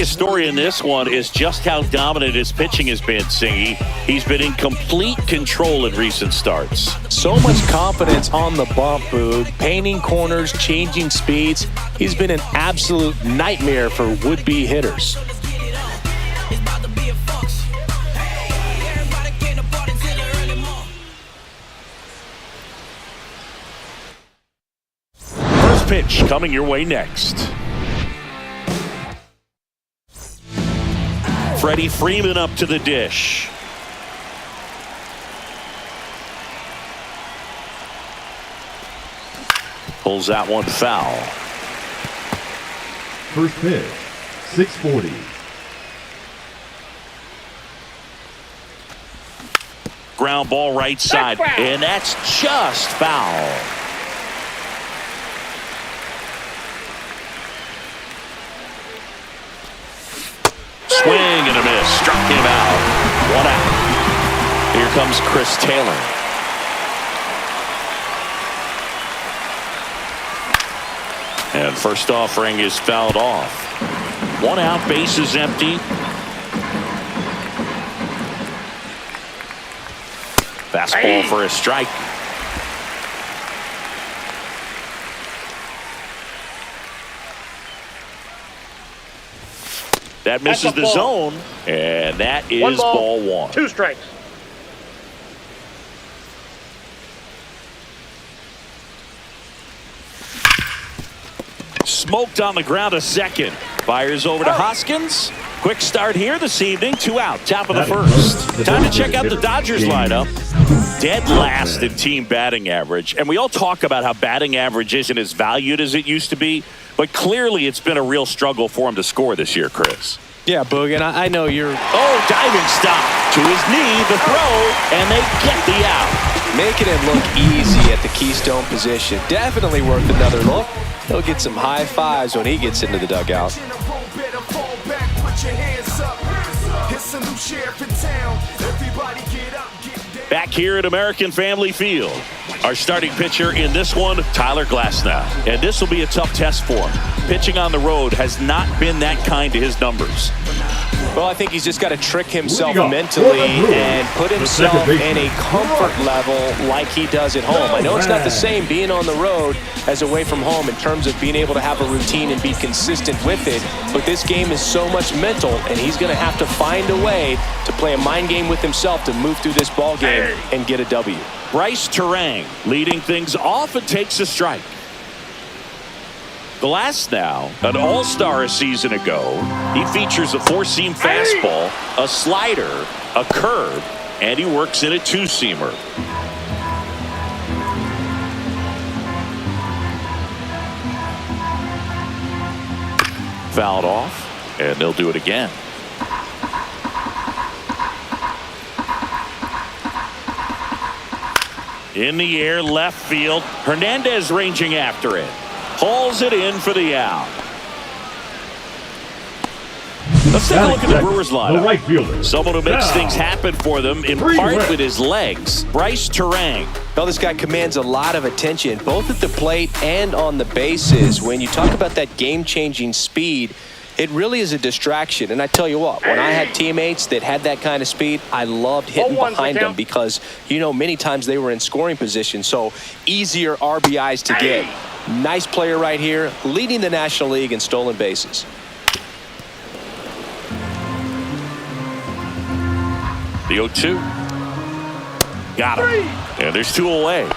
biggest story in this one is just how dominant his pitching has been, Singy. He's been in complete control in recent starts. So much confidence on the bump, Boog. Painting corners, changing speeds. He's been an absolute nightmare for would-be hitters. First pitch coming your way next. Freddie Freeman up to the dish. Pulls that one foul. First pitch, 640. Ground ball right side, and that's just foul. Swing and a miss. Struck him out. 1 out. Here comes Chris Taylor. And first offering is fouled off. 1 out, base is empty. Fastball for a strike. That misses the zone, and that is ball 1. 2 strikes. Smoked on the ground to second. Fires over to Hoskins. Quick start here this evening. 2 out, top of the first. Time to check out the Dodgers lineup. Dead last in team batting average. And we all talk about how batting average isn't as valued as it used to be. But clearly it's been a real struggle for him to score this year, Chris. Yeah, Boog, and I know you're... Oh, diving stop to his knee, the throw, and they get the out. Making it look easy at the keystone position. Definitely worth another look. He'll get some high fives when he gets into the dugout. Back here at American Family Field, our starting pitcher in this one, Tyler Glasnow. And this will be a tough test for him. Pitching on the road has not been that kind to his numbers. Well, I think he's just got to trick himself mentally and put himself in a comfort level like he does at home. I know it's not the same being on the road as away from home in terms of being able to have a routine and be consistent with it. But this game is so much mental, and he's going to have to find a way to play a mind game with himself to move through this ball game and get a W. Bryce Terang leading things off and takes a strike. Glasnow, an all-star a season ago. He features a 4-seam fastball, a slider, a curve, and he works in a 2-seamer. Fouled off, and they'll do it again. In the air, left field. Hernandez ranging after it. Hauls it in for the out. Let's take a look at the Brewers lineup. The right fielder. Someone who makes things happen for them in part with his legs. Bryce Terang. Well, this guy commands a lot of attention, both at the plate and on the bases. When you talk about that game-changing speed, it really is a distraction. And I tell you what, when I had teammates that had that kind of speed, I loved hitting behind them because, you know, many times they were in scoring position, so easier RBIs to get. Nice player right here, leading the National League in stolen bases. The 0-2. Got him. And there's 2 away.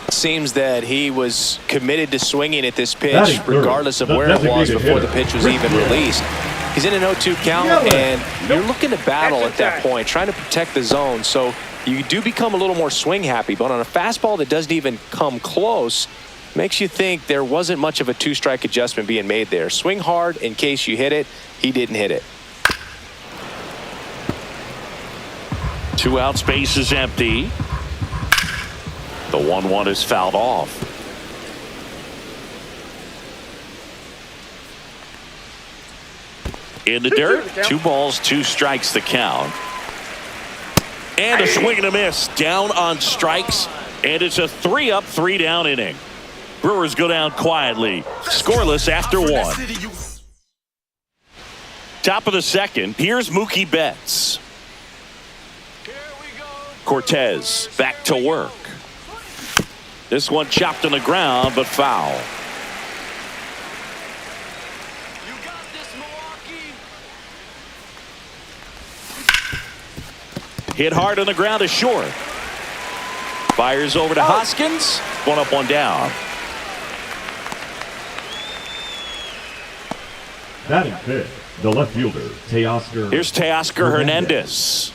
Seems that he was committed to swinging at this pitch regardless of where it was before the pitch was even released. He's in an 0-2 count, and you're looking to battle at that point, trying to protect the zone. So you do become a little more swing happy, but on a fastball that doesn't even come close, makes you think there wasn't much of a 2-strike adjustment being made there. Swing hard in case you hit it. He didn't hit it. 2 out, space is empty. The 1-1 is fouled off. In the dirt, 2 balls, 2 strikes the count. And a swing and a miss. Down on strikes, and it's a 3-up, 3-down inning. Brewers go down quietly, scoreless after 1. Top of the second, here's Mookie Betts. Cortez back to work. This one chopped on the ground, but foul. You got this, Milwaukee. Hit hard on the ground is short. Fires over to Hoskins. One up, one down. Batting fifth, the left fielder, Teoscar. Here's Teoscar Hernandez.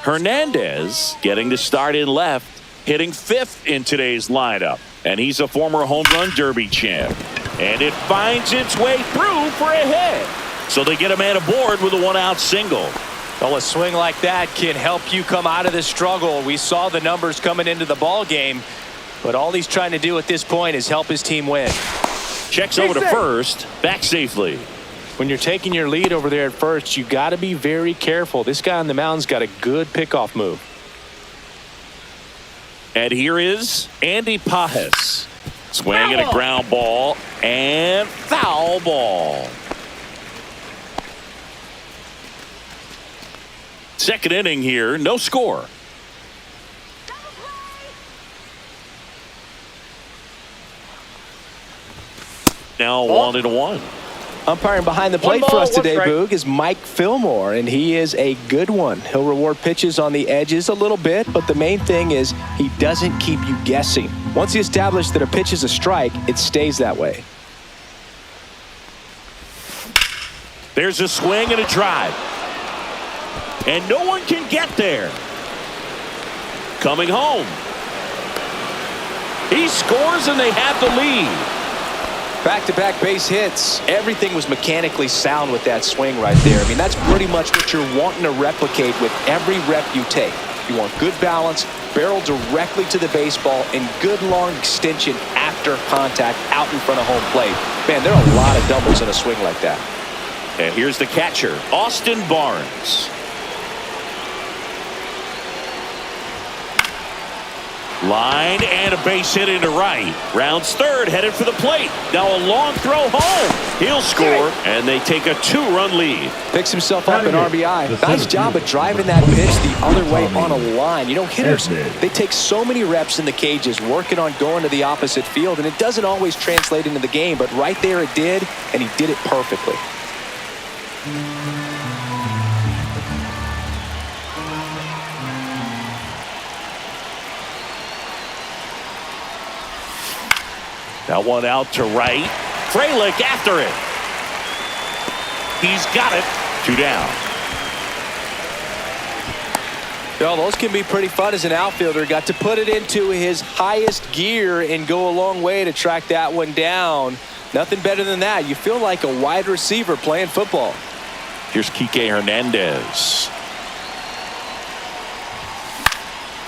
Hernandez getting the start in left, hitting fifth in today's lineup. And he's a former home run derby champ. And it finds its way through for a hit. So they get a man aboard with a one-out single. Well, a swing like that can help you come out of this struggle. We saw the numbers coming into the ball game, but all he's trying to do at this point is help his team win. Checks over to first, back safely. When you're taking your lead over there at first, you got to be very careful. This guy on the mound's got a good pickoff move. And here is Andy Pajes. Swinging a ground ball and foul ball. Second inning here, no score. Now 1-1. Umpiring behind the plate for us today, Boog, is Mike Fillmore, and he is a good one. He'll reward pitches on the edges a little bit, but the main thing is he doesn't keep you guessing. Once he establishes that a pitch is a strike, it stays that way. There's a swing and a drive. And no one can get there. Coming home. He scores and they have the lead. Back-to-back base hits. Everything was mechanically sound with that swing right there. I mean, that's pretty much what you're wanting to replicate with every rep you take. You want good balance, barrel directly to the baseball, and good long extension after contact out in front of home plate. Man, there are a lot of doubles in a swing like that. And here's the catcher, Austin Barnes. Line and a base hit into right. Rounds third, headed for the plate. Now a long throw home. He'll score, and they take a 2-run lead. Picks himself up an RBI. Nice job of driving that pitch the other way on a line. You know, hitters, they take so many reps in the cages working on going to the opposite field, and it doesn't always translate into the game, but right there it did, and he did it perfectly. That one out to right. Frelick after it. He's got it. 2 down. Well, those can be pretty fun as an outfielder. Got to put it into his highest gear and go a long way to track that one down. Nothing better than that. You feel like a wide receiver playing football. Here's Kike Hernandez.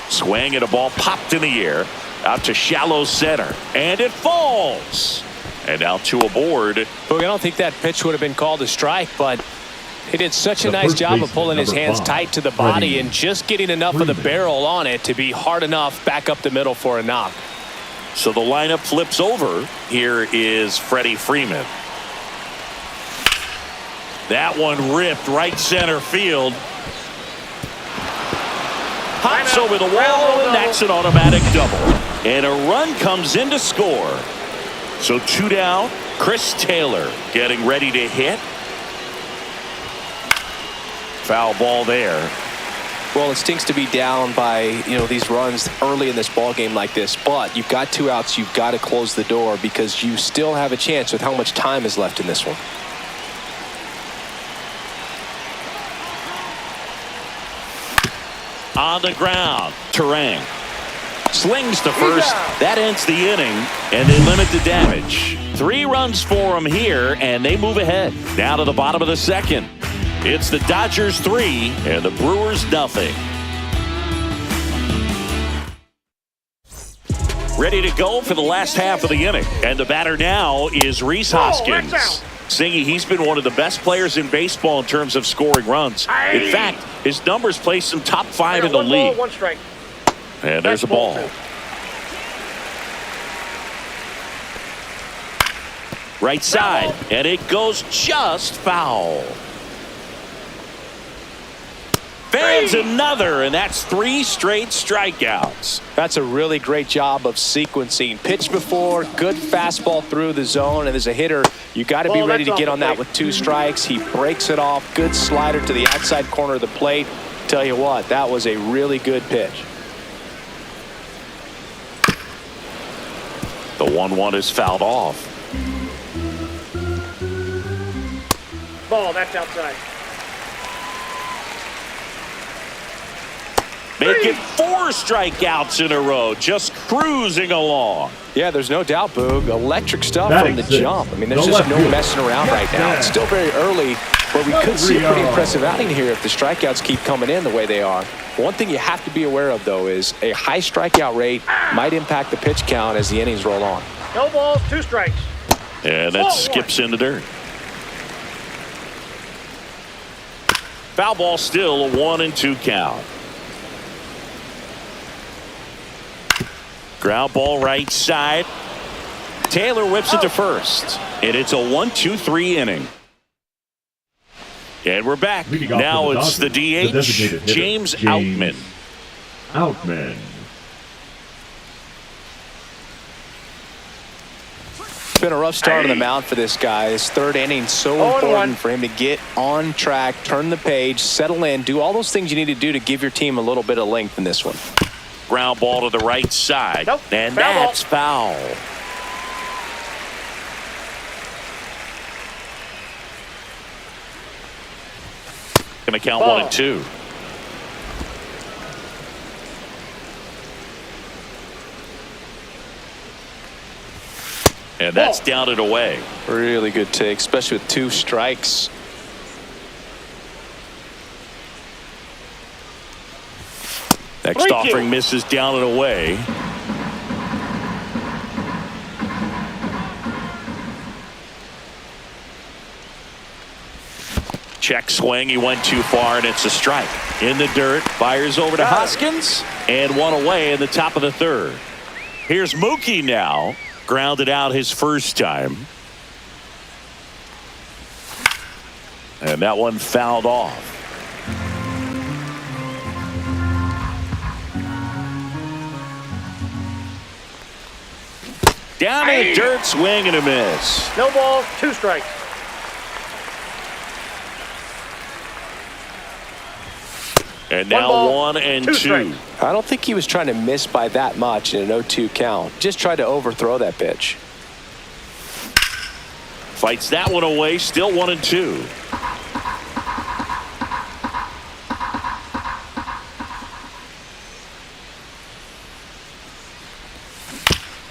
Swing and a ball popped in the air. Out to shallow center. And it falls. And now 2 aboard. Look, I don't think that pitch would have been called a strike, but he did such a nice job of pulling his hands tight to the body and just getting enough of the barrel on it to be hard enough back up the middle for a knock. So the lineup flips over. Here is Freddie Freeman. That one ripped right center field. Hops over the wall, and that's an automatic double. And a run comes in to score. So 2 down. Chris Taylor getting ready to hit. Foul ball there. Well, it stinks to be down by, these runs early in this ball game like this, but you've got 2 outs. You've got to close the door because you still have a chance with how much time is left in this one. On the ground, Terang slings to first. That ends the inning, and they limit the damage. 3 runs for them here, and they move ahead. Down to the bottom of the second. It's the Dodgers 3 and the Brewers nothing. Ready to go for the last half of the inning, and the batter now is Rhys Hoskins. Singy, he's been one of the best players in baseball in terms of scoring runs. In fact, his numbers place him top 5 in the league. 1 strike. And there's a ball. Right side, and it goes just foul. Fans another, and that's 3 straight strikeouts. That's a really great job of sequencing. Pitch before, good fastball through the zone, and as a hitter, you got to be ready to get on that with 2 strikes. He breaks it off. Good slider to the outside corner of the plate. Tell you what, that was a really good pitch. The 1-1 is fouled off. Ball, that's outside. Making 4 strikeouts in a row, just cruising along. Yeah, there's no doubt, Boog. Electric stuff Batting from the six. jump. I mean, there's No just left no field. messing around right now. It's still very early, but we could see a pretty impressive outing here if the strikeouts keep coming in the way they are. One thing you have to be aware of, though, is a high strikeout rate might impact the pitch count as the innings roll on. No balls, 2 strikes. And that skips in the dirt. Foul ball, still a 1-2 count. Ground ball right side. Taylor whips it to first. And it's a 1-2-3 inning. And we're back. Now it's the DH, James Outman. Outman. It's been a rough start on the mound for this guy. His 3rd inning, so important for him to get on track, turn the page, settle in, do all those things you need to do to give your team a little bit of length in this one. Ground ball to the right side. Nope. And Foul that's foul. Gonna count Ball. 1-2. And that's down and away. Really good take, especially with 2 strikes. Next offering misses down and away. Check swing. He went too far, and it's a strike. In the dirt. Fires over to Hoskins. And 1 away in the top of the 3rd. Here's Mookie now. Grounded out his first time. And that one fouled off. Down in the dirt, swing and a miss. No balls, 2 strikes. And now 1-2. I don't think he was trying to miss by that much in an 0-2 count. Just tried to overthrow that pitch. Fights that one away, still 1-2.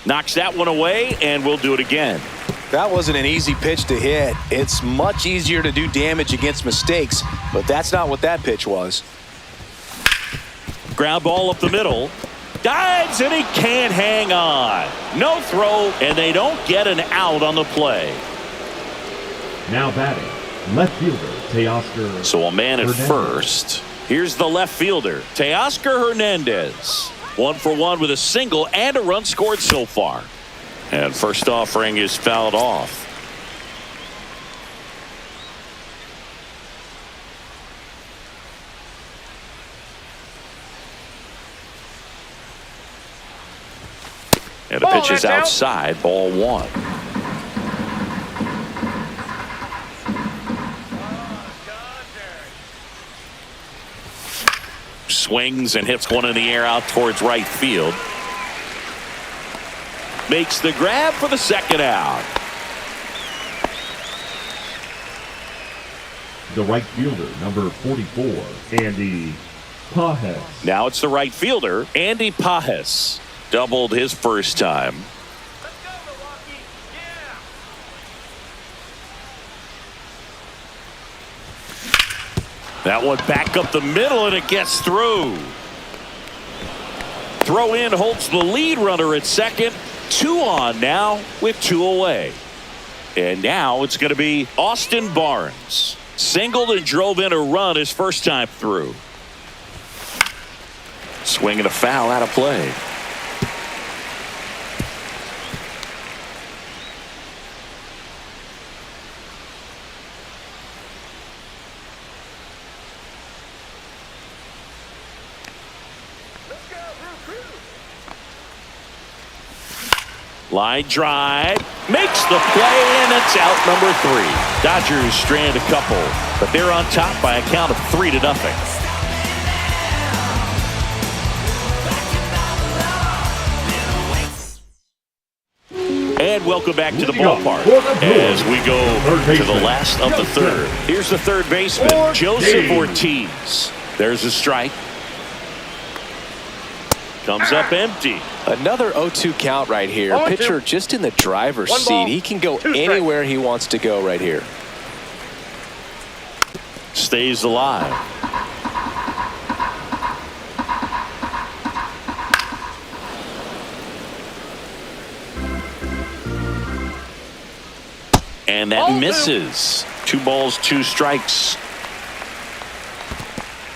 Knocks that one away, and we'll do it again. That wasn't an easy pitch to hit. It's much easier to do damage against mistakes, but that's not what that pitch was. Ground ball up the middle. Dives, and he can't hang on. No throw, and they don't get an out on the play. Now batting, left fielder Teoscar. So a man at Hernandez. first. Here's the left fielder, Teoscar Hernandez. 1 for 1 with a single and a run scored so far. And first offering is fouled off. And the pitch is outside, ball 1. Swings and hits one in the air out towards right field. Makes the grab for the second out. The right fielder, number 44, Andy Pajes. Now it's the right fielder, Andy Pajes. Doubled his first time. Let's go, Milwaukee. Yeah. That one back up the middle, and it gets through. Throw in holds the lead runner at second. 2 on now with 2 away. And now it's going to be Austin Barnes. Singled and drove in a run his first time through. Swinging a foul out of play. Line drive. Makes the play, and it's out number 3. Dodgers strand a couple, but they're on top by a count of 3-0. And welcome back to the ballpark as we go to the last of the third. Here's the third baseman, Joseph Ortiz. There's a strike. Comes up empty. Another 0-2 count right here. Pitcher just in the driver's seat. He can go anywhere he wants to go right here. Stays alive. And that misses. 2 balls, 2 strikes.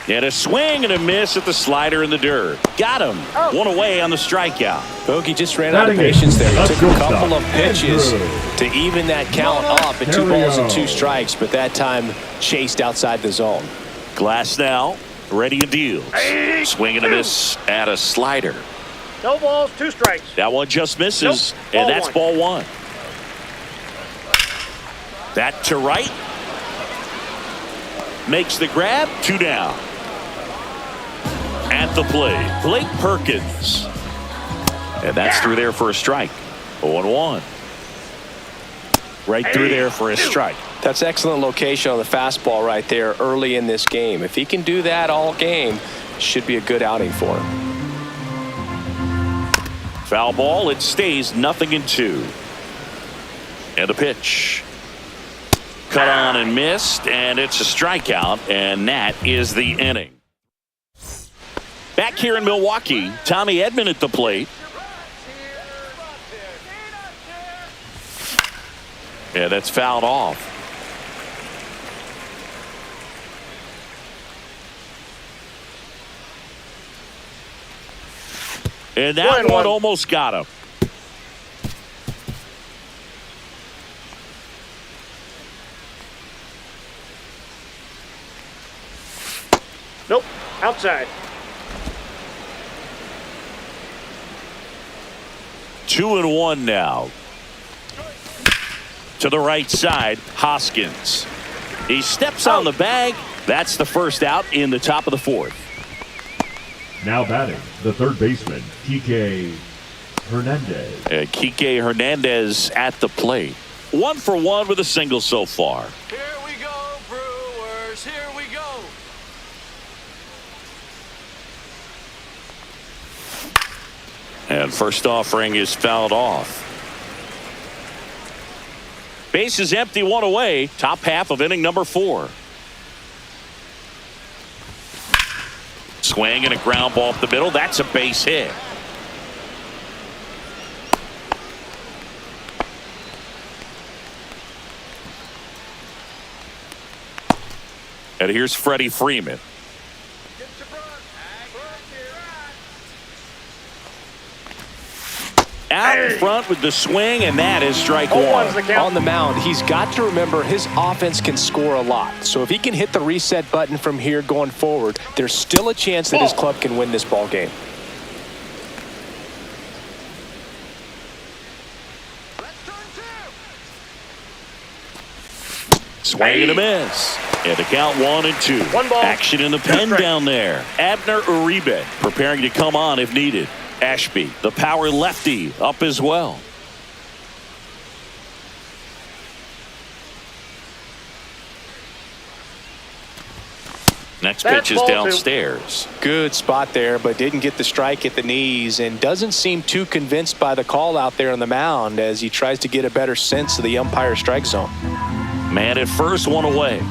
And a swing and a miss at the slider in the dirt. Got him. 1 away on the strikeout. Bogey just ran out of patience there. He took a couple of pitches to even that count up at 2 balls and 2 strikes, but that time chased outside the zone. Glass now, ready and deals. Swing and a miss at a slider. No balls, 2 strikes. That one just misses, and that's ball 1. That to right. Makes the grab. 2 down. At the plate, Blake Perkins. And that's through there for a strike. 0-1. Right through there for a strike. That's excellent location on the fastball right there early in this game. If he can do that all game, should be a good outing for him. Foul ball. It stays 0-2. And the pitch. Cut on and missed, and it's a strikeout, and that is the inning. Back here in Milwaukee, Tommy Edman at the plate. Yeah, that's fouled off. And that one almost got him. Nope. Outside. 2-1 now. To the right side, Hoskins. He steps on the bag. That's the first out in the top of the 4th. Now batting, the third baseman, Kike Hernandez. Kike Hernandez at the plate. 1 for 1 with a single so far. Here we go, Brewers. Here we go. And first offering is fouled off. Base is empty, 1 away. Top half of inning number 4. Swing and a ground ball up the middle. That's a base hit. And here's Freddie Freeman. Out in front with the swing, and that is strike 1. On the mound, he's got to remember his offense can score a lot. So if he can hit the reset button from here going forward, there's still a chance that his club can win this ball game. Swing and a miss. And the count 1-2. 1 ball. Action in the pen down there. Abner Uribe preparing to come on if needed. Ashby, the power lefty, up as well. Next pitch is downstairs. Good spot there, but didn't get the strike at the knees and doesn't seem too convinced by the call out there on the mound as he tries to get a better sense of the umpire strike zone. Man at first, 1 away.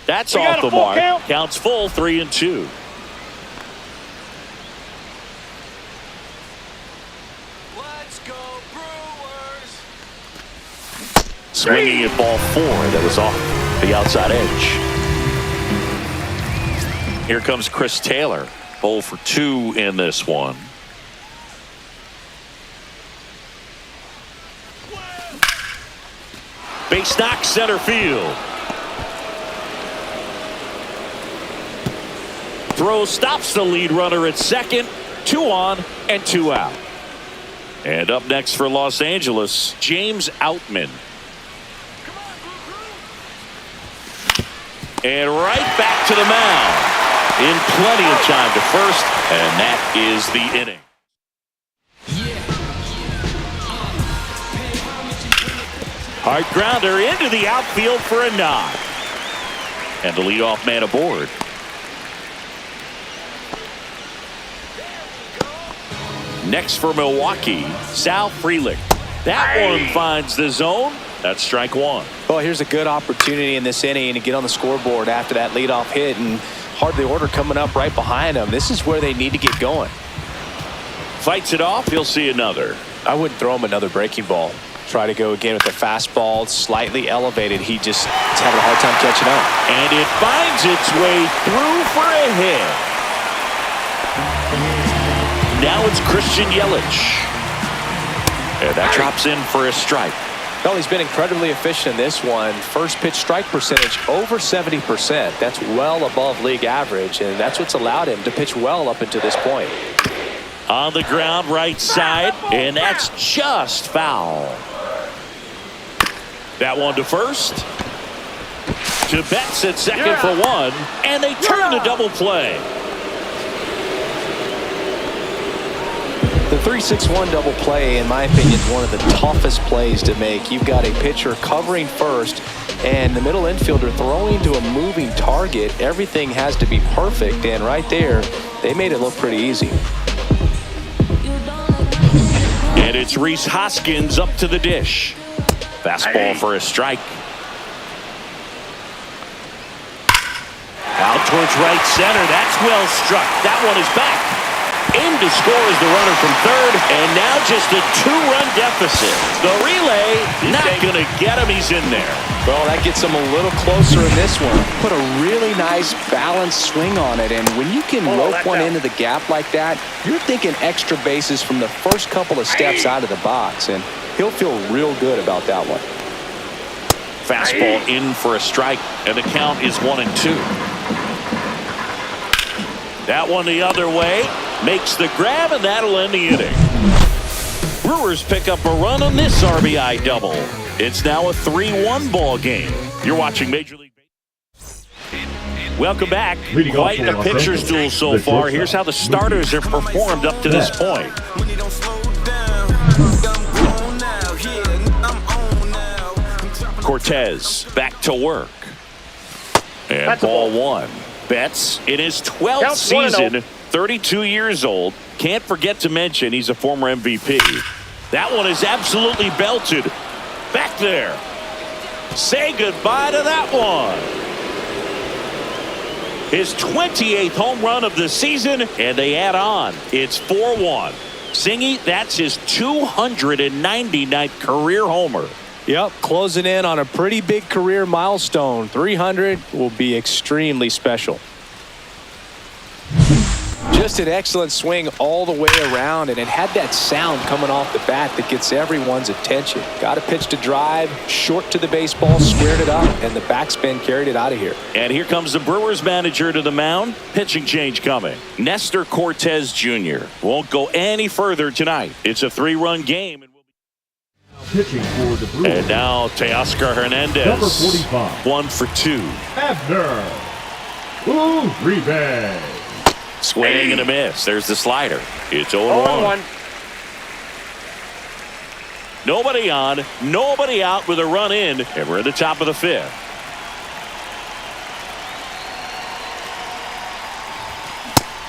That's off the mark. Counts full, 3-2. Let's go, Brewers. Swinging at ball 4. That was off the outside edge. Here comes Chris Taylor. 0 for 2 in this one. Base knock, center field. throw stops the lead runner at second. 2 on and 2 out. And up next for Los Angeles, James Outman. And right back to the mound in plenty of time to first, and that is the inning. Hard grounder into the outfield for a knock. And the leadoff man aboard. Next for Milwaukee, Sal Frelick. That one finds the zone. That's strike 1. Well, here's a good opportunity in this inning to get on the scoreboard after that leadoff hit, and hardly order coming up right behind them. This is where they need to get going. Fights it off. He'll see another. I wouldn't throw him another breaking ball. Try to go again with the fastball, slightly elevated. He just is having a hard time catching up. And it finds its way through for a hit. Now it's Christian Yelich. And that drops in for a strike. Well, he's been incredibly efficient in this one. First pitch strike percentage over 70%. That's well above league average, and that's what's allowed him to pitch well up until this point. On the ground, right side, and that's just foul. That one to first. To Betts at second for 1, and they turn the double play. The 3-6-1 double play, in my opinion, is one of the toughest plays to make. You've got a pitcher covering first and the middle infielder throwing to a moving target. Everything has to be perfect, and right there, they made it look pretty easy. And it's Rhys Hoskins up to the dish. Fastball for a strike. Out towards right center. That's well struck. That one is back. In to score is the runner from third, and now just a 2-run deficit. The relay not going to get him. He's in there. Well, that gets him a little closer in this one. Put a really nice balanced swing on it, and when you can rope one into the gap like that, you're thinking extra bases from the first couple of steps out of the box, and he'll feel real good about that one. Fastball in for a strike, and the count is 1-2. That one the other way. Makes the grab, and that'll end the inning. Brewers pick up a run on this RBI double. It's now a 3-1 ball game. You're watching Major League Baseball. Welcome back. Quite a pitcher's duel so far. Here's how the starters have performed up to this point. Cortez back to work. And ball 1. Betts in his 12th season. 32 years old. Can't forget to mention he's a former MVP. That one is absolutely belted. Back there. Say goodbye to that one. His 28th home run of the season, and they add on. It's 4-1. Singy, that's his 299th career homer. Yep, closing in on a pretty big career milestone. 300 will be extremely special. Just an excellent swing all the way around, and it had that sound coming off the bat that gets everyone's attention. Got a pitch to drive, short to the baseball, squared it up, and the backspin carried it out of here. And here comes the Brewers manager to the mound. Pitching change coming. Nestor Cortez Jr. won't go any further tonight. It's a 3-run game. Pitching for the Brewers. And now Teoscar Hernandez. Number 45. 1 for 2. Abner Uribe. Swing and a miss. There's the slider. It's 0-1. Nobody on, nobody out with a run in, and we're at the top of the 5th.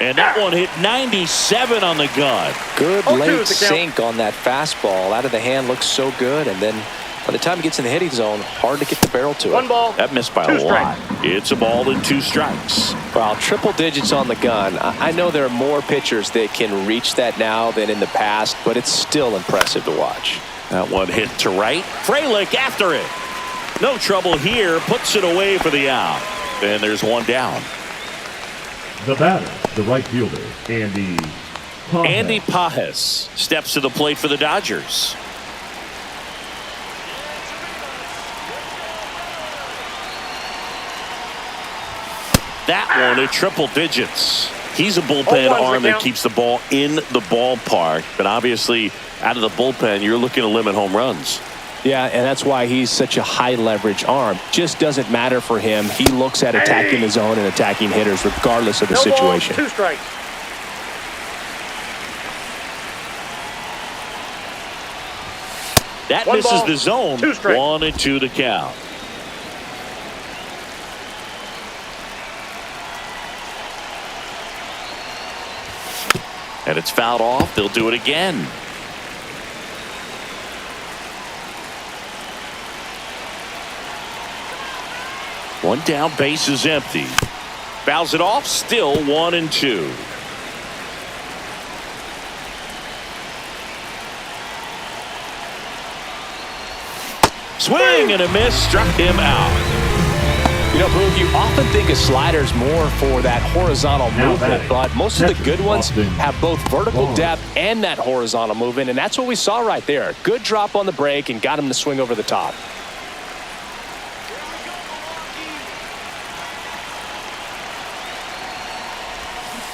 And that one hit 97 on the gun. Good late sink on that fastball. Out of the hand, looks so good, and then by the time it gets in the hitting zone, hard to get the barrel to it. 1 ball. That missed by a lot. It's a ball and 2 strikes. Wow, triple digits on the gun. I know there are more pitchers that can reach that now than in the past, but it's still impressive to watch. That one hit to right. Frelick after it. No trouble here. Puts it away for the out. And there's 1 down. The batter, the right fielder, Andy Pages. Andy Pages steps to the plate for the Dodgers. that one at triple digits. He's a bullpen arm that keeps the ball in the ballpark, but obviously out of the bullpen, you're looking to limit home runs. Yeah, and that's why he's such a high leverage arm. Just doesn't matter for him. He looks at attacking his own and attacking hitters regardless of the situation. 2 strikes. That misses the zone. 1-2 the count. And it's fouled off. They'll do it again. One down, base is empty. Fouls it off, still 1-2. Swing and a miss, struck him out. You know, Boog, you often think a slider's more for that horizontal movement, but most of the good ones have both vertical depth and that horizontal movement, and that's what we saw right there. Good drop on the break and got him to swing over the top.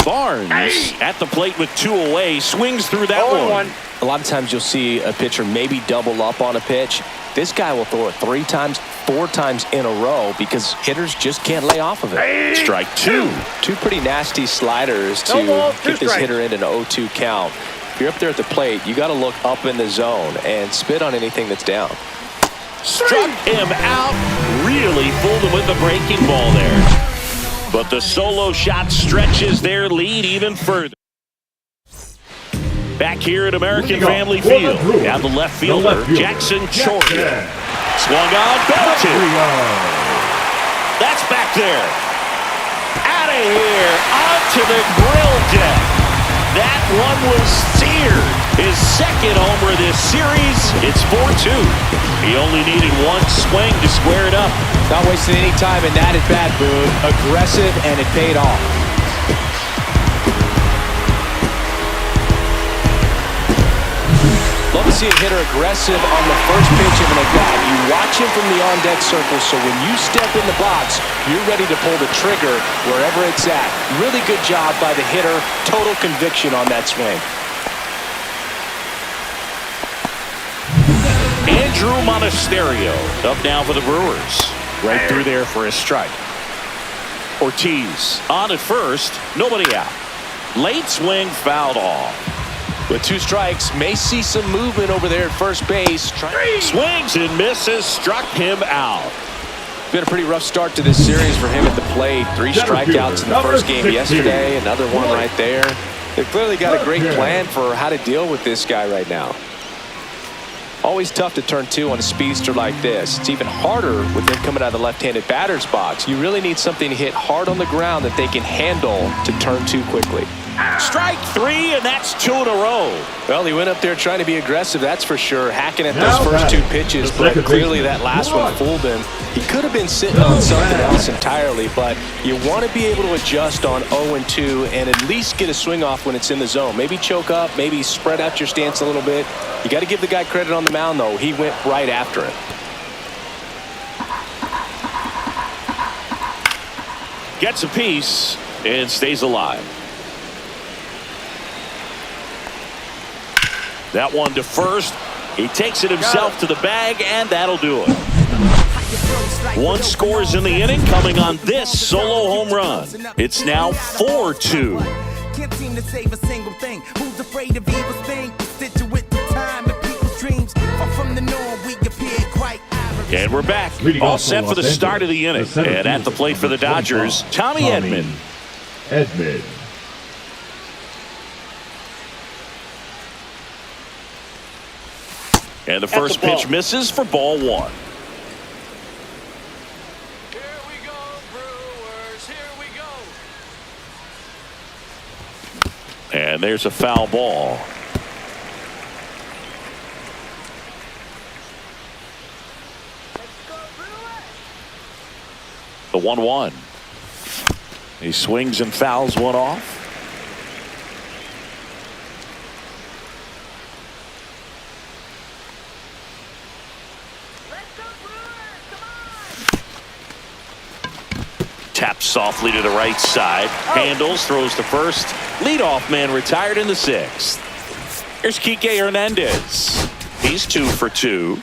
Barnes at the plate with 2 away, swings through that one. A lot of times you'll see a pitcher maybe double up on a pitch. This guy will throw it 3 times, 4 times in a row because hitters just can't lay off of it. Strike 2. 2 pretty nasty sliders to get this hitter in an 0-2 count. If you're up there at the plate, you got to look up in the zone and spit on anything that's down. Struck him out. Really fooled him with the breaking ball there. But the solo shot stretches their lead even further. Back here at American Family Field. Now the left fielder, Jackson Choria. Swung on, belted. That's back there. Out of here, onto the grill deck. That one was seared. His second homer this series. It's 4-2. He only needed 1 swing to square it up. Not wasting any time in that at bat, Boog. Aggressive, and it paid off. Love to see a hitter aggressive on the first pitch of an at-bat. You watch him from the on-deck circle, so when you step in the box, you're ready to pull the trigger wherever it's at. Really good job by the hitter. Total conviction on that swing. Andrew Monasterio up now for the Brewers. Right through there for a strike. Ortiz on at first, nobody out. Late swing fouled off. With 2 strikes, may see some movement over there at first base. Swings and misses, struck him out. Been a pretty rough start to this series for him at the plate. 3 strikeouts in the first game yesterday, another one right there. They've clearly got a great plan for how to deal with this guy right now. Always tough to turn 2 on a speedster like this. It's even harder with him coming out of the left-handed batter's box. You really need something to hit hard on the ground that they can handle to turn 2 quickly. Strike 3, and that's 2 in a row. Well, he went up there trying to be aggressive, that's for sure. Hacking at those first 2 pitches, but clearly that last one fooled him. He could have been sitting on something else entirely, but you want to be able to adjust on 0-2 and at least get a swing off when it's in the zone. Maybe choke up, maybe spread out your stance a little bit. You got to give the guy credit on the mound, though. He went right after it. Gets a piece and stays alive. That one to first. He takes it himself to the bag, and that'll do it. 1 scores in the inning, coming on this solo home run. It's now 4-2. Can't seem to save a single thing. Who's afraid of evil thing? Situate the time and people's dreams. Far from the norm, we appear quite average. And we're back. All set for the start of the inning. And at the plate for the Dodgers, Tommy Edman. And the first pitch misses for ball 1. Here we go, Brewers. Here we go. And there's a foul ball. The 1-1. He swings and fouls one off. Taps softly to the right side. Handles, throws to first. Leadoff man retired in the 6th. Here's Kike Hernandez. He's 2 for 2.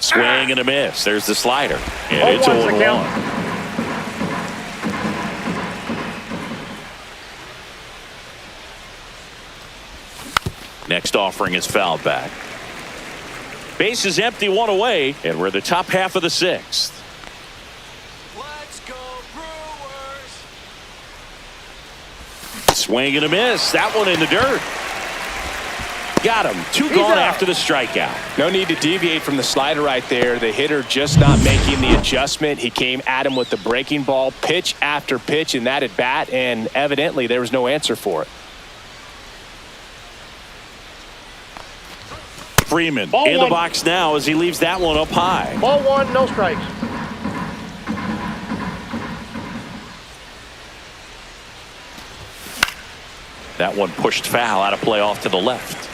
Swing and a miss. There's the slider. And it's 0-1. Next offering is fouled back. Base is empty, 1 away, and we're the top half of the 6th. Let's go Brewers. Swing and a miss. That one in the dirt. Got him. 2 gone after the strikeout. No need to deviate from the slider right there. The hitter just not making the adjustment. He came at him with the breaking ball, pitch after pitch in that at bat, and evidently there was no answer for it. Freeman in the box now as he leaves that one up high. Ball 1, no strikes. That one pushed foul, out of play off to the left.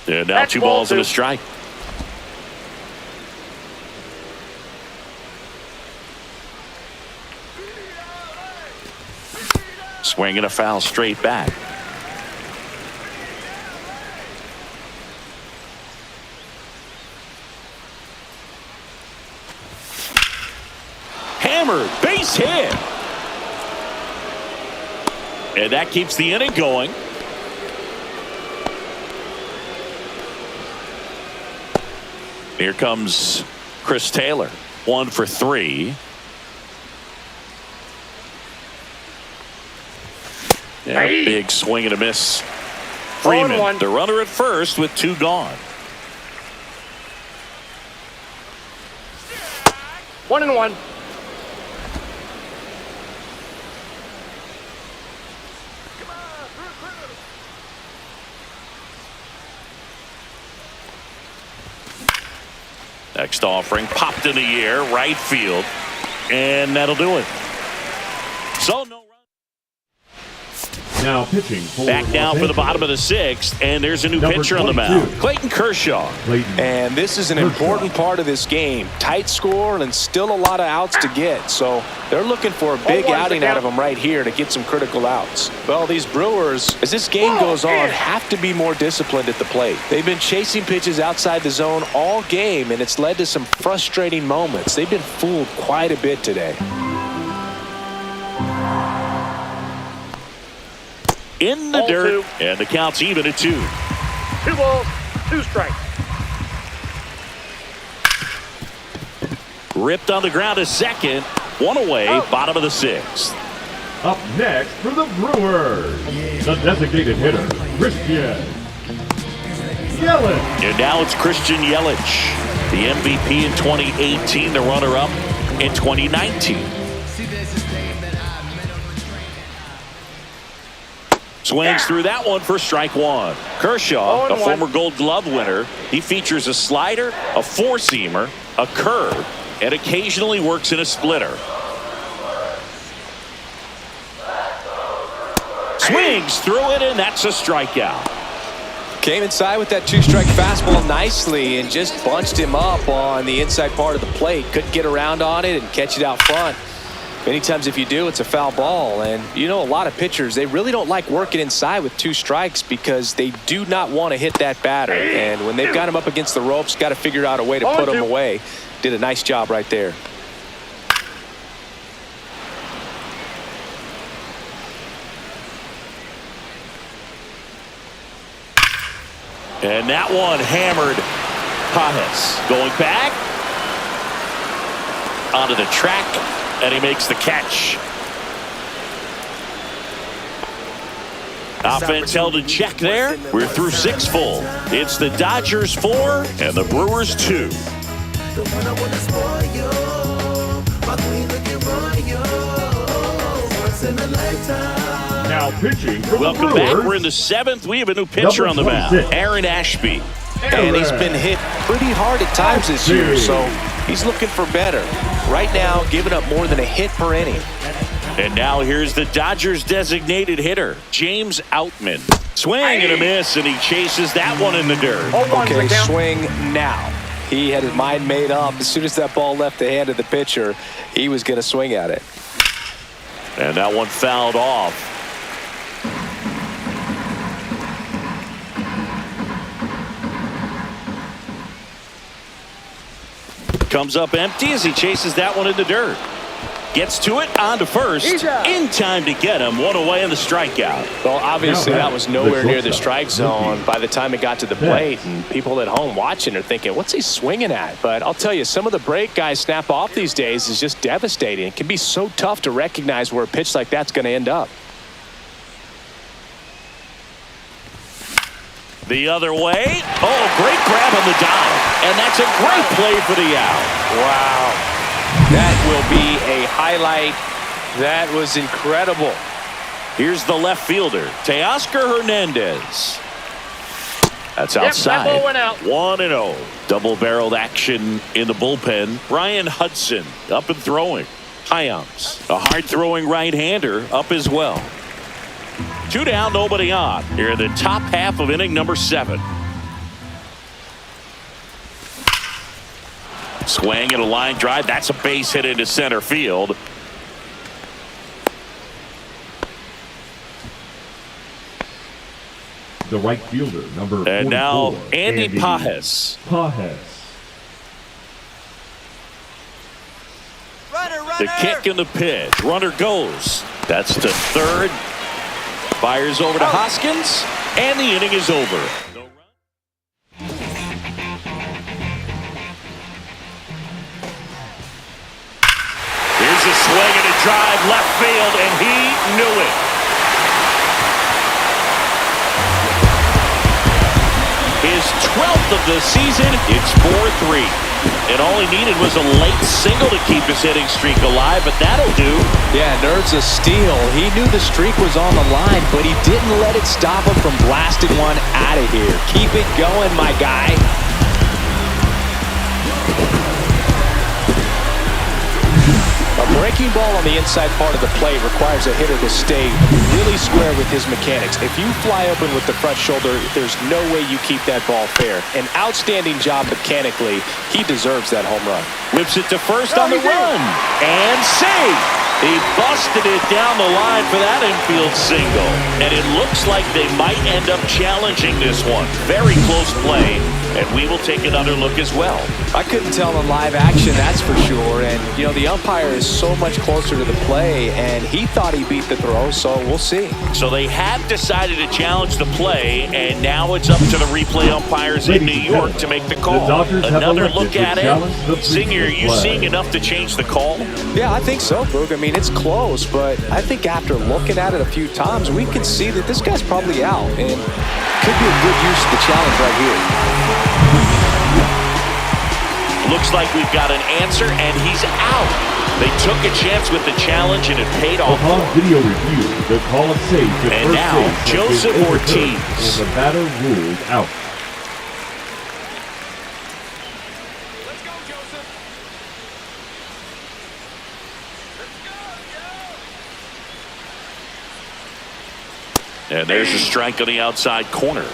And now That's 2 ball balls and a 2. strike. Swing and a foul straight back. Hammered, base hit. And that keeps the inning going. Here comes Chris Taylor, 1 for 3. Yeah, big swing and a miss. Freeman, the runner at first with 2 gone. 1-1. Next offering popped in the air, right field, and that'll do it. So no run. Now pitching for Back down for the bottom of the 6th, and there's a new Number pitcher on the 22. mound, Clayton Kershaw. And this is an important part of this game. Tight score and still a lot of outs to get. So they're looking for a big outing out of them right here to get some critical outs. Well, these Brewers, as this game goes on, have to be more disciplined at the plate. They've been chasing pitches outside the zone all game, and it's led to some frustrating moments. They've been fooled quite a bit today. In the Ball dirt, 2. and the count's even at 2. 2 balls, 2 strikes. Ripped on the ground to second, 1 away, bottom of the 6th. Up next for the Brewers, the designated hitter, Christian Yelich. And now it's Christian Yelich, the MVP in 2018, the runner-up in 2019. Swings through that one for strike 1. Kershaw, a former Gold Glove winner, he features a slider, a four-seamer, a curve, and occasionally works in a splitter. Swings through it, and that's a strikeout. Came inside with that 2-strike fastball nicely and just bunched him up on the inside part of the plate. Couldn't get around on it and catch it out front. Many times if you do, it's a foul ball. And you know, a lot of pitchers, they really don't like working inside with 2 strikes because they do not want to hit that batter. And when they've got him up against the ropes, got to figure out a way to put him away. Did a nice job right there. And that one hammered. Pajes going back onto the track, and he makes the catch. Offense held in check there. We're through 6 full. It's the Dodgers 4 and the Brewers 2. Now pitching for Welcome the Brewers. back. We're in the 7th. We have a new pitcher on the mound, Aaron Ashby. And he's been hit pretty hard at times this year, so he's looking for better. Right now, giving up more than a hit per inning. And now here's the Dodgers' designated hitter, James Outman. Swing and a miss, and he chases that one in the dirt. Okay, swing now. He had his mind made up. As soon as that ball left the hand of the pitcher, he was going to swing at it. And that one fouled off. Comes up empty as he chases that one in the dirt. Gets to it, on to first. In time to get him. One away in the strikeout. Well, obviously that was nowhere near the strike zone by the time it got to the plate. And people at home watching are thinking, what's he swinging at? But I'll tell you, some of the break guys snap off these days is just devastating. It can be so tough to recognize where a pitch like that's going to end up. The other way. Oh, great grab on the dive. And that's a great play for the out. Wow. That will be a highlight. That was incredible. Here's the left fielder, Teoscar Hernandez. That's outside. That ball went out. 1-0. Double-barreled action in the bullpen. Brian Hudson up and throwing. Hyams, a hard-throwing right-hander, up as well. 2 down, nobody on. Here in the top half of inning number 7. Swing and a line drive. That's a base hit into center field. The right fielder, number 44. And now Andy Pajes. The kick and the pitch. Runner goes. That's to third. Fires over to Hoskins. And the inning is over. Here's a swing and a drive left field, and he knew it. His 12th of the season. It's 4-3. And all he needed was a late single to keep his hitting streak alive, but that'll do. Yeah, nerves a steal. He knew the streak was on the line, but he didn't let it stop him from blasting one out of here. Keep it going, my guy. A breaking ball on the inside part of the plate requires a hitter to stay really square with his mechanics. If you fly open with the front shoulder, there's no way you keep that ball fair. An outstanding job mechanically. He deserves that home run. Whips it to first on the run. And save. He busted it down the line for that infield single. And it looks like they might end up challenging this one. Very close play. And we will take another look as well. I couldn't tell in live action, that's for sure. And, you know, the umpire is so much closer to the play, and he thought he beat the throw, so we'll see. So they have decided to challenge the play, and now it's up to the replay umpires in New York to make the call. Another look at it. Singer, are you seeing enough to change the call? Yeah, I think so, Boog. I mean, it's close, but I think after looking at it a few times, we can see that this guy's probably out, and could be a good use of the challenge right here. Looks like we've got an answer, and he's out. They took a chance with the challenge, and it paid off. Upon video review, the call is saved to and first now, base Joseph Ortiz. And the batter ruled out. Let's go, Joseph. Let's go, And there's a strike on the outside corner.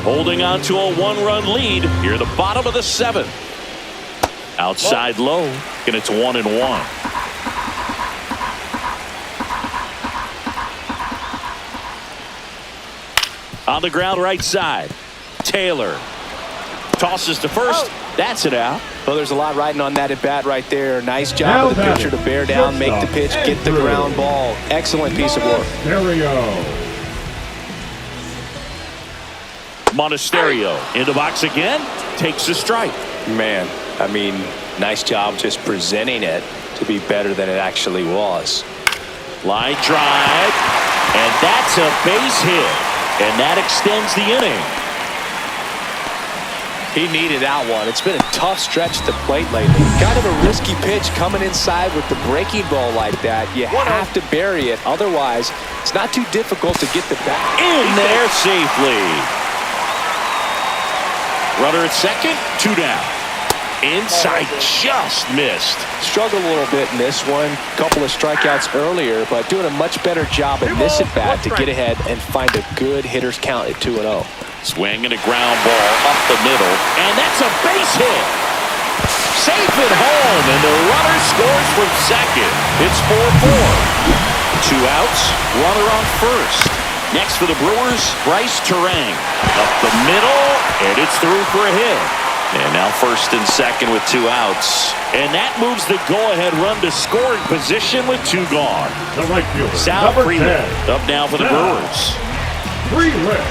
Holding on to a 1-run lead here at the bottom of the 7th. Outside low, and it's 1-1. On the ground right side, Taylor tosses to first. That's it out. Well, there's a lot riding on that at bat right there. Nice job of the pitcher to bear down, make the pitch, get the ground ball. Excellent piece of work. Monasterio in the box again, takes a strike. Man, I mean, nice job just presenting it to be better than it actually was. Line drive, and that's a base hit, and that extends the inning. He needed that one. It's been a tough stretch at the plate lately. Kind of a risky pitch coming inside with the breaking ball like that. You have to bury it. Otherwise, it's not too difficult to get the bat in there safely. Runner at second, 2 down. Inside, just missed. Struggled a little bit in this one. Couple of strikeouts earlier, but doing a much better job in this at bat to get ahead and find a good hitter's count at 2-0. Swinging a ground ball up the middle, and that's a base hit. Safe at home, and the runner scores from second. It's 4-4. 2 outs, runner on first. Next for the Brewers, Bryce Terang. Up the middle, and it's through for a hit. And now first and second with 2 outs. And that moves the go-ahead run to scoring position with 2 gone. The right fielder, Sal number Freeland 10. up now for the Brewers. Freeland.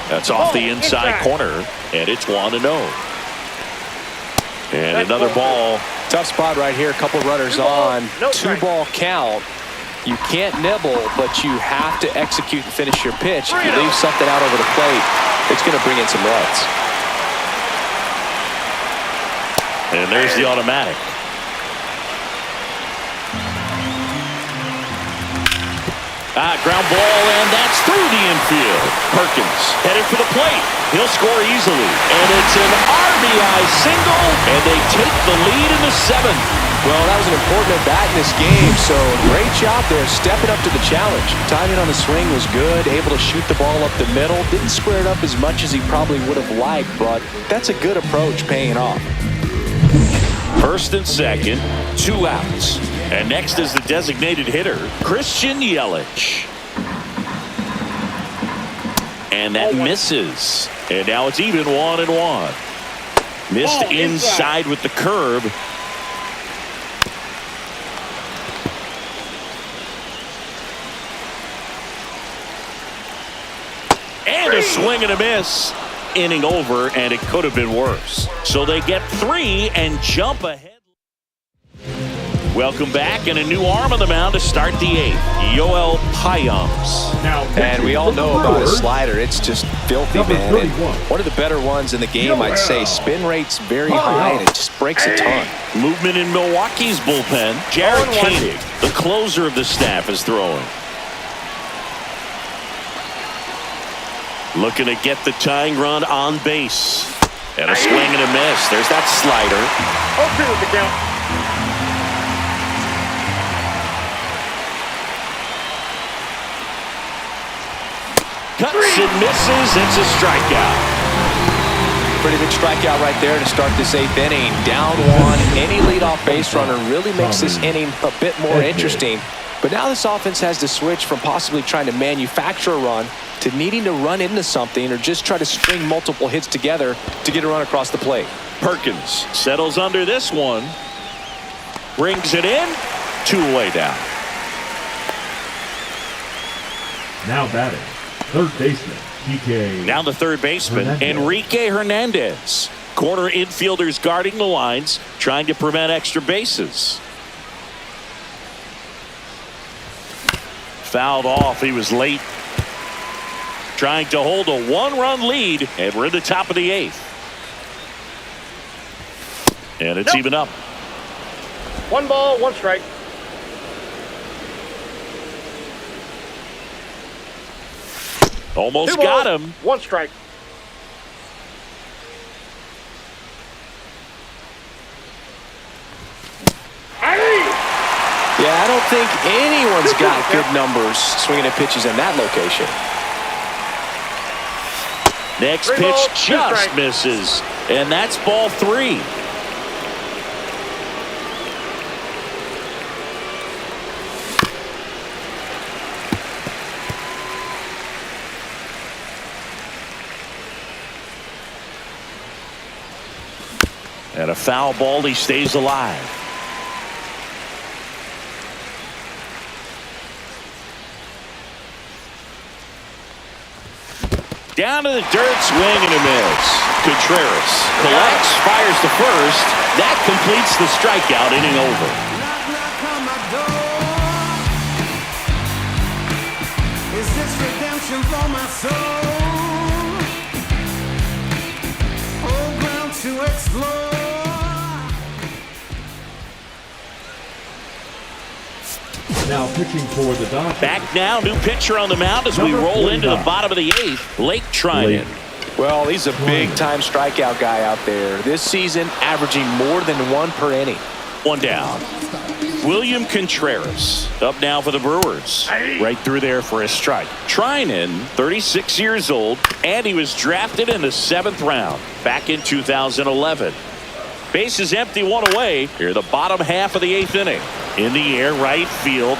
That's off the inside corner, and it's 1-0. And another ball. Tough spot right here. A couple runners on. 2-ball count. You can't nibble, but you have to execute and finish your pitch. If you leave something out over the plate, it's going to bring in some runs. And there's the automatic. Ground ball, and that's through the infield. Perkins headed for the plate. He'll score easily. And it's an RBI single, and they take the lead in the 7th. Well, that was an important at-bat in this game, so great job there stepping up to the challenge. Timing on the swing was good, able to shoot the ball up the middle. Didn't square it up as much as he probably would have liked, but that's a good approach paying off. First and second, 2 outs. And next is the designated hitter, Christian Yelich. And that misses. And now it's even 1-1. Missed inside with the curve. And a swing and a miss. Inning over, and it could have been worse. So they get 3 and jump ahead. Welcome back, and a new arm on the mound to start the 8th. Yoel Payams. And we all know about his slider. It's just filthy, man. And one of the better ones in the game, I'd say. Spin rate's very high, and it just breaks a ton. Movement in Milwaukee's bullpen. Jared Koenig, the closer of the staff, is throwing. Looking to get the tying run on base. And a swing and a miss. There's that slider. 0-2 with the count. Cuts and misses. It's a strikeout. Pretty big strikeout right there to start this 8th inning. Down 1. Any leadoff base runner really makes this inning a bit more interesting. But now this offense has to switch from possibly trying to manufacture a run to needing to run into something or just try to string multiple hits together to get a run across the plate. Perkins settles under this one. Brings it in. 2 away down. Now batting, third baseman, DK. Now the third baseman, Enrique Hernandez. Corner infielders guarding the lines, trying to prevent extra bases. Fouled off. He was late. Trying to hold a 1-run lead, and we're in the top of the 8th. And it's even up. 1 ball, 1 strike. Almost 2 balls, got him. 1 strike. Yeah, I don't think anyone's got good numbers swinging at pitches in that location. Next 3 pitch balls, 2 just strikes. misses, and that's ball 3. And a foul ball, he stays alive. Down to the dirt, swing and a miss. Contreras collects, fires to first. That completes the strikeout, inning over. Knock, knock on my door. Is this redemption for my soul? Whole ground to explore. Now pitching for the Dodgers. Back now, new pitcher on the mound as we Number roll into the 49. bottom of the 8th. Blake Trinan. Well, he's a big-time strikeout guy out there. This season, averaging more than 1 per inning. 1 down. William Contreras up now for the Brewers. Right through there for a strike. Trinan, 36 years old, and he was drafted in the 7th round back in 2011. Bases empty, 1 away. Here, the bottom half of the 8th inning. In the air, right field.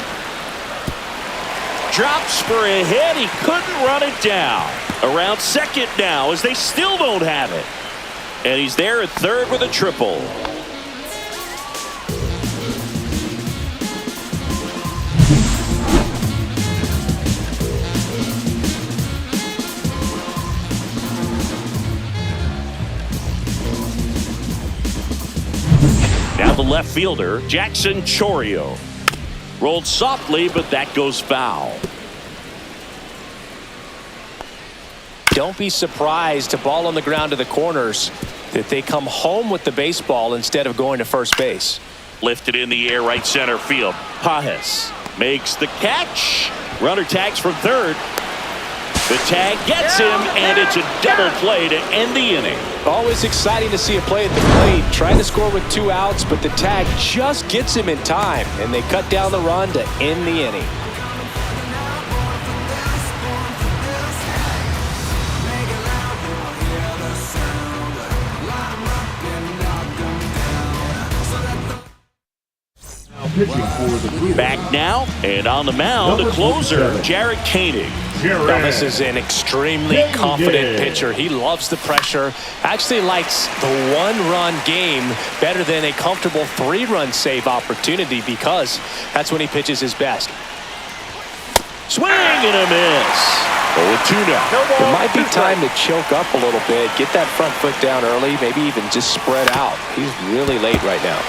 Drops for a hit. He couldn't run it down. Around second now as they still don't have it. And he's there at third with a triple. Now the left fielder, Jackson Chourio. Rolled softly, but that goes foul. Don't be surprised to ball on the ground to the corners that they come home with the baseball instead of going to first base. Lifted in the air, right center field. Pajes makes the catch. Runner tags from third. The tag gets him, and it's a double play to end the inning. Always exciting to see a play at the plate. Trying to score with 2 outs, but the tag just gets him in time, and they cut down the run to end the inning. Pitching for the Brewers. Back now, and on the mound, the closer, Jared Koenig. Now, this is an extremely confident pitcher. He loves the pressure. Actually likes the 1-run game better than a comfortable 3-run save opportunity because that's when he pitches his best. Swing and a miss. 0-2 now. It might be time to choke up a little bit, get that front foot down early, maybe even just spread out. He's really late right now.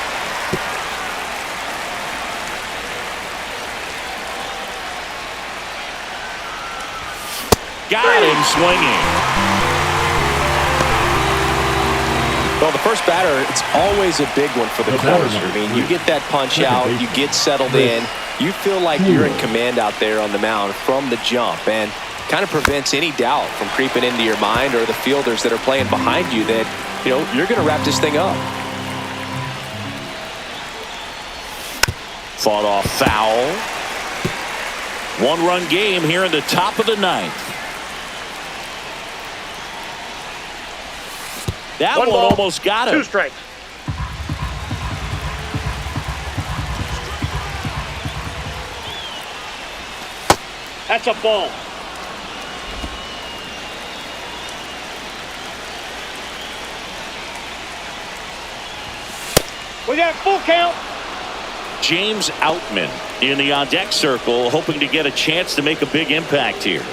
Got him swinging. Well, the first batter, it's always a big one for the closer. I mean, you get that punch out, you get settled in, you feel like you're in command out there on the mound from the jump, and kind of prevents any doubt from creeping into your mind or the fielders that are playing behind you that, you know, you're going to wrap this thing up. Fought off foul. 1-run game here in the top of the 9th. That one almost got him. 2 strikes. That's a ball. We got full count. James Outman in the on-deck circle, hoping to get a chance to make a big impact here.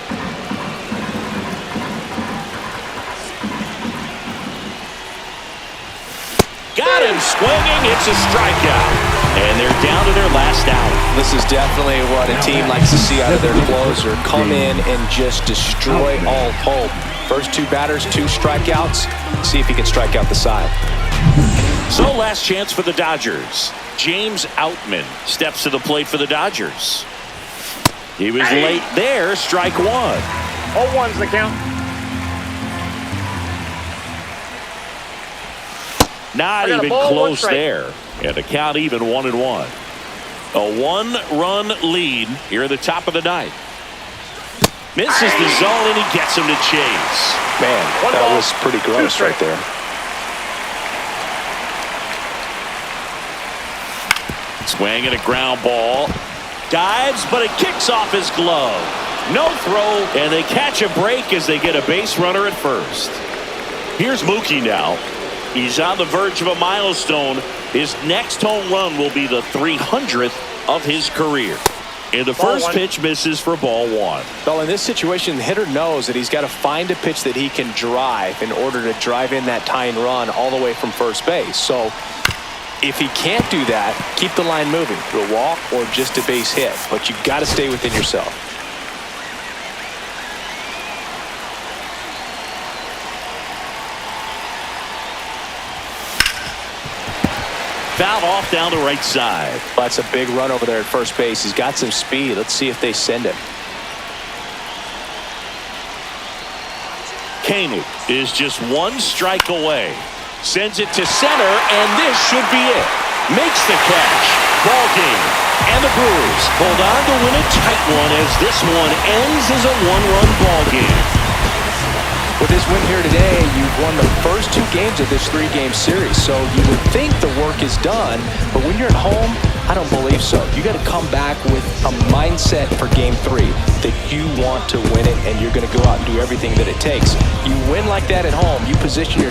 Got him swinging. It's a strikeout. And they're down to their last out. This is definitely what a team likes to see out of their closer. Come in and just destroy all hope. First 2 batters, 2 strikeouts. See if he can strike out the side. So last chance for the Dodgers. James Outman steps to the plate for the Dodgers. He was late there. Strike 1. 0-1's the count. Not even close there. And the count even 1-1. A 1-run lead here at the top of the 9th. Misses the zone and he gets him to chase. Man, that was pretty gross right there. Swing and a ground ball. Dives, but it kicks off his glove. No throw, and they catch a break as they get a base runner at first. Here's Mookie now. He's on the verge of a milestone. His next home run will be the 300th of his career. And the first pitch misses for ball 1. Well, in this situation, the hitter knows that he's got to find a pitch that he can drive in order to drive in that tying run all the way from first base. So if he can't do that, keep the line moving through a walk or just a base hit. But you've got to stay within yourself. Foul off down the right side. That's a big run over there at first base. He's got some speed. Let's see if they send him. Koenig is just one strike away. Sends it to center, and this should be it. Makes the catch. Ball game. And the Brewers hold on to win a tight one as this one ends as a one-run ball game. With this win here today, you've won the first 2 games of this 3-game series. So you would think the work is done, but when you're at home, I don't believe so. You got to come back with a mindset for Game 3 that you want to win it, and you're going to go out and do everything that it takes. You win like that at home, you position yourself